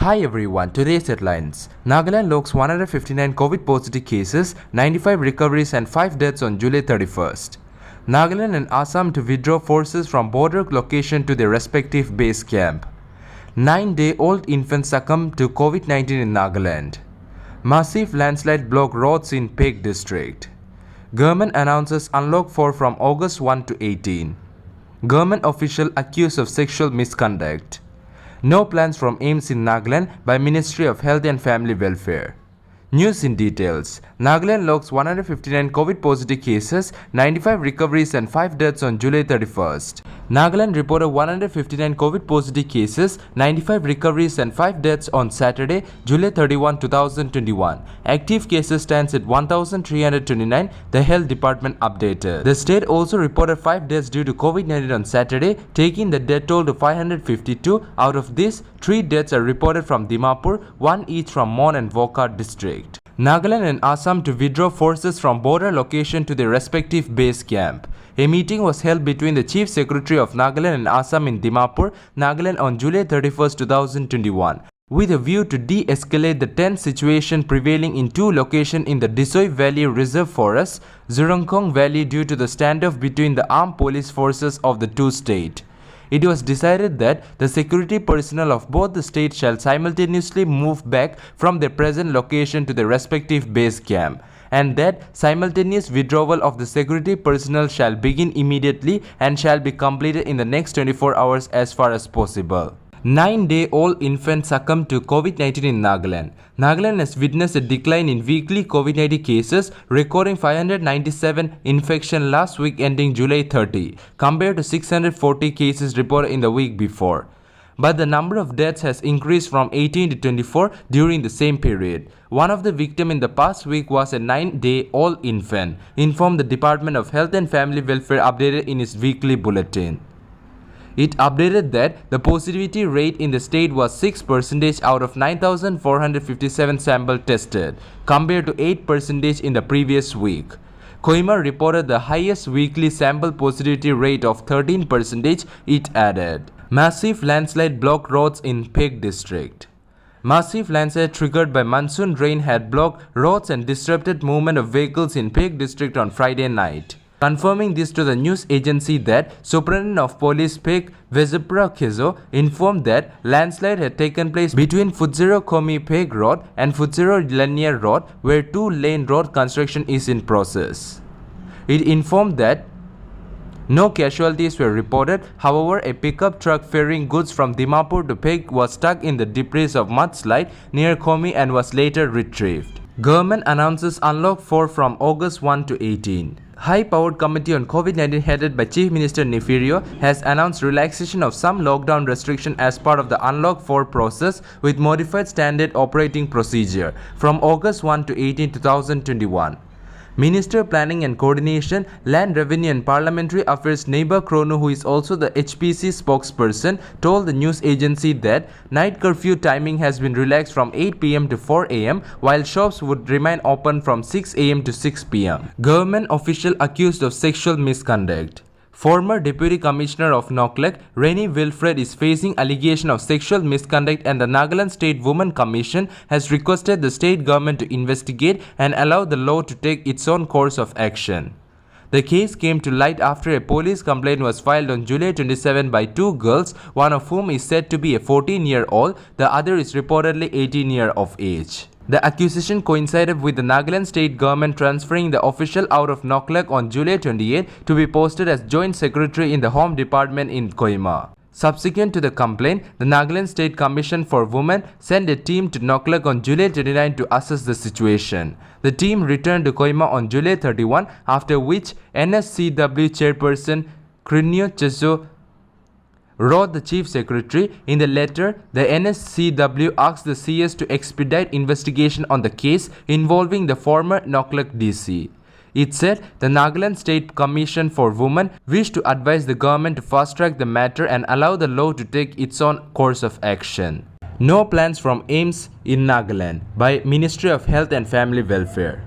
Hi everyone, today's headlines. Nagaland logs 159 COVID positive cases, 95 recoveries and 5 deaths on July 31st. Nagaland and Assam to withdraw forces from border location to their respective base camp. 9-day-old infant succumbed to COVID-19 in Nagaland. Massive landslide blocked roads in Peck district. Government announces unlock 4 from August 1 to 18. Government official accused of sexual misconduct. No plans from AIIMS in Nagaland by Ministry of Health and Family Welfare. News in details. Nagaland logs 159 COVID positive cases, 95 recoveries and 5 deaths on July 31st. Nagaland reported 159 COVID positive cases, 95 recoveries and 5 deaths on Saturday, July 31, 2021. Active cases stands at 1,329, the Health Department updated. The state also reported 5 deaths due to COVID-19 on Saturday, taking the death toll to 552. Out of this, 3 deaths are reported from Dimapur, 1 each from Mon and Wokha district. Nagaland and Assam to withdraw forces from border location to their respective base camp. A meeting was held between the Chief Secretary of Nagaland and Assam in Dimapur, Nagaland on July 31, 2021, with a view to de-escalate the tense situation prevailing in 2 locations in the Disoi Valley Reserve Forest, Zurongkong Valley due to the standoff between the armed police forces of the 2 states. It was decided that the security personnel of both the states shall simultaneously move back from their present location to their respective base camp, and that simultaneous withdrawal of the security personnel shall begin immediately and shall be completed in the next 24 hours as far as possible. 9-day-old infant succumbed to COVID-19 in Nagaland. Nagaland has witnessed a decline in weekly COVID-19 cases, recording 597 infection last week ending July 30, compared to 640 cases reported in the week before. But the number of deaths has increased from 18 to 24 during the same period. One of the victims in the past week was a 9-day-old infant, informed the Department of Health and Family Welfare updated in its weekly bulletin. It updated that the positivity rate in the state was 6% out of 9,457 samples tested, compared to 8% in the previous week. Kohima reported the highest weekly sample positivity rate of 13%, it added. Massive landslide blocked roads in Peck district. Massive landslide triggered by monsoon rain had blocked roads and disrupted movement of vehicles in Peck district on Friday night. Confirming this to the news agency that Superintendent of Police Peck Vezepra Kezo informed that landslide had taken place between Futsiro Komi Peck Road and Futsiro Lanier Road, where 2-lane road construction is in process. It informed that no casualties were reported. However, a pickup truck ferrying goods from Dimapur to Peck was stuck in the debris of mudslide near Komi and was later retrieved. Government announces unlock 4 from August 1 to 18. High-powered committee on COVID-19 headed by Chief Minister Nefirio has announced relaxation of some lockdown restriction as part of the Unlock 4 process with modified standard operating procedure from August 1 to 18, 2021. Minister Planning and Coordination, Land Revenue and Parliamentary Affairs Neighbor Kronu, who is also the HPC spokesperson, told the news agency that night curfew timing has been relaxed from 8 p.m. to 4 a.m. while shops would remain open from 6 a.m. to 6 p.m. Government official accused of sexual misconduct. Former Deputy Commissioner of Noklek, Rennie Wilfred, is facing allegation of sexual misconduct, and the Nagaland State Women Commission has requested the state government to investigate and allow the law to take its own course of action. The case came to light after a police complaint was filed on July 27 by 2 girls, one of whom is said to be a 14-year-old, the other is reportedly 18 years of age. The accusation coincided with the Nagaland state government transferring the official out of Noklek on July 28 to be posted as Joint Secretary in the Home Department in Kohima. Subsequent to the complaint, the Nagaland State Commission for Women sent a team to Noklek on July 29 to assess the situation. The team returned to Kohima on July 31, after which NSCW chairperson Krinio Cheso wrote the Chief Secretary. In the letter, the NSCW asked the CS to expedite investigation on the case involving the former Noklek DC. It said the Nagaland State Commission for Women wished to advise the government to fast-track the matter and allow the law to take its own course of action. No plans from AIIMS in Nagaland by Ministry of Health and Family Welfare.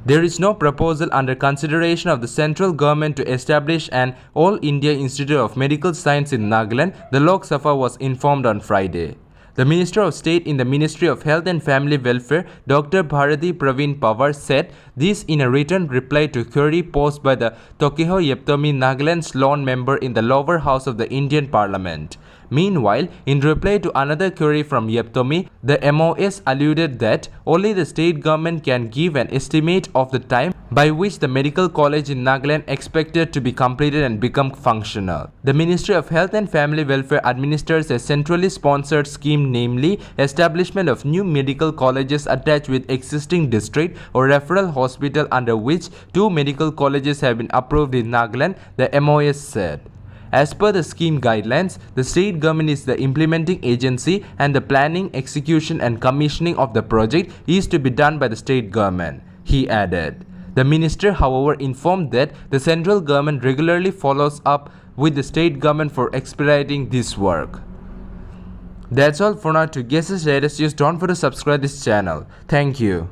There is no proposal under consideration of the central government to establish an All India Institute of Medical Science in Nagaland, the Lok Sabha was informed on Friday. The Minister of State in the Ministry of Health and Family Welfare, Dr. Bharati Praveen Pawar, said this in a written reply to query posed by the Tokiho Yeptomi, Nagaland's lone member in the lower house of the Indian Parliament. Meanwhile, in reply to another query from Yeptomi, the MOS alluded that only the state government can give an estimate of the time by which the medical college in Nagaland expected to be completed and become functional. The Ministry of Health and Family Welfare administers a centrally sponsored scheme, namely establishment of new medical colleges attached with existing district or referral hospital, under which 2 medical colleges have been approved in Nagaland, the MOS said. As per the scheme guidelines, the state government is the implementing agency and the planning, execution and commissioning of the project is to be done by the state government, he added. The minister, however, informed that the central government regularly follows up with the state government for expediting this work. That's all for now. To get the latest news, don't forget to subscribe this channel. Thank you.